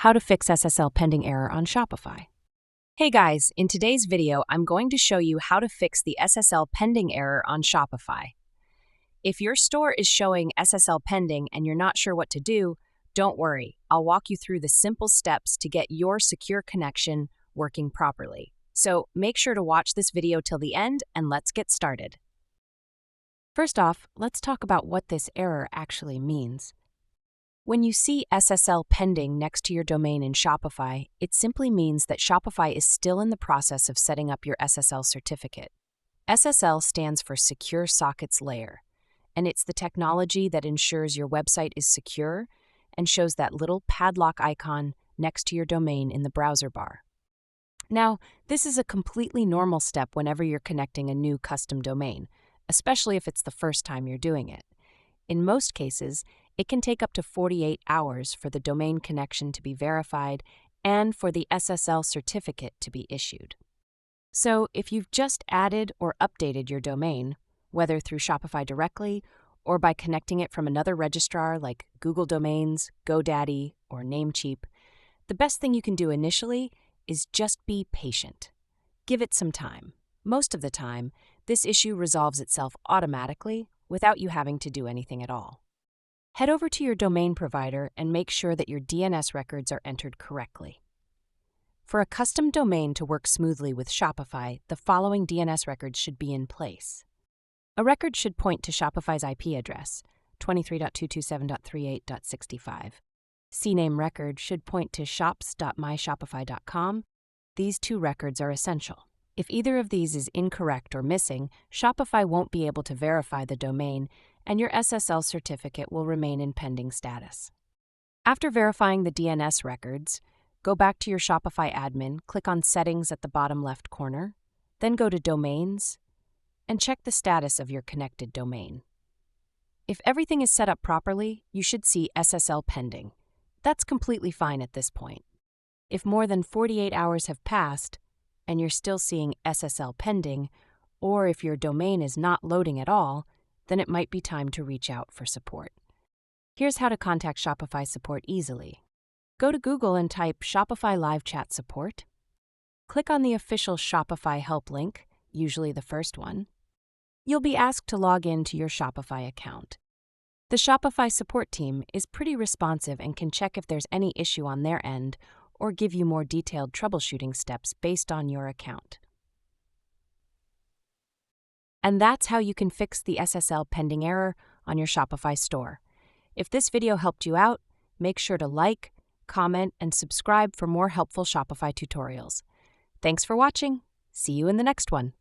How to fix SSL pending error on Shopify. Hey guys, in today's video, I'm going to show you how to fix the SSL pending error on Shopify. If your store is showing SSL pending and you're not sure what to do, don't worry. I'll walk you through the simple steps to get your secure connection working properly. So make sure to watch this video till the end and let's get started. First off, let's talk about what this error actually means. When you see SSL pending next to your domain in Shopify, it simply means that Shopify is still in the process of setting up your SSL certificate. SSL stands for Secure Sockets Layer, and it's the technology that ensures your website is secure and shows that little padlock icon next to your domain in the browser bar. Now, this is a completely normal step whenever you're connecting a new custom domain, especially if it's the first time you're doing it. In most cases, it can take up to 48 hours for the domain connection to be verified and for the SSL certificate to be issued. So if you've just added or updated your domain, whether through Shopify directly or by connecting it from another registrar like Google Domains, GoDaddy, or Namecheap, the best thing you can do initially is just be patient. Give it some time. Most of the time, this issue resolves itself automatically without you having to do anything at all. Head over to your domain provider and make sure that your DNS records are entered correctly. For a custom domain to work smoothly with Shopify, the following DNS records should be in place. A record should point to Shopify's IP address, 23.227.38.65. CNAME record should point to shops.myshopify.com. These two records are essential. If either of these is incorrect or missing, Shopify won't be able to verify the domain, and your SSL certificate will remain in pending status. After verifying the DNS records, go back to your Shopify admin, click on Settings at the bottom left corner, then go to Domains, and check the status of your connected domain. If everything is set up properly, you should see SSL pending. That's completely fine at this point. If more than 48 hours have passed, and you're still seeing SSL pending, or if your domain is not loading at all, then it might be time to reach out for support. Here's how to contact Shopify support easily. Go to Google and type Shopify Live Chat Support. Click on the official Shopify help link, usually the first one. You'll be asked to log in to your Shopify account. The Shopify support team is pretty responsive and can check if there's any issue on their end or give you more detailed troubleshooting steps based on your account. And that's how you can fix the SSL pending error on your Shopify store. If this video helped you out, make sure to like, comment, and subscribe for more helpful Shopify tutorials. Thanks for watching. See you in the next one.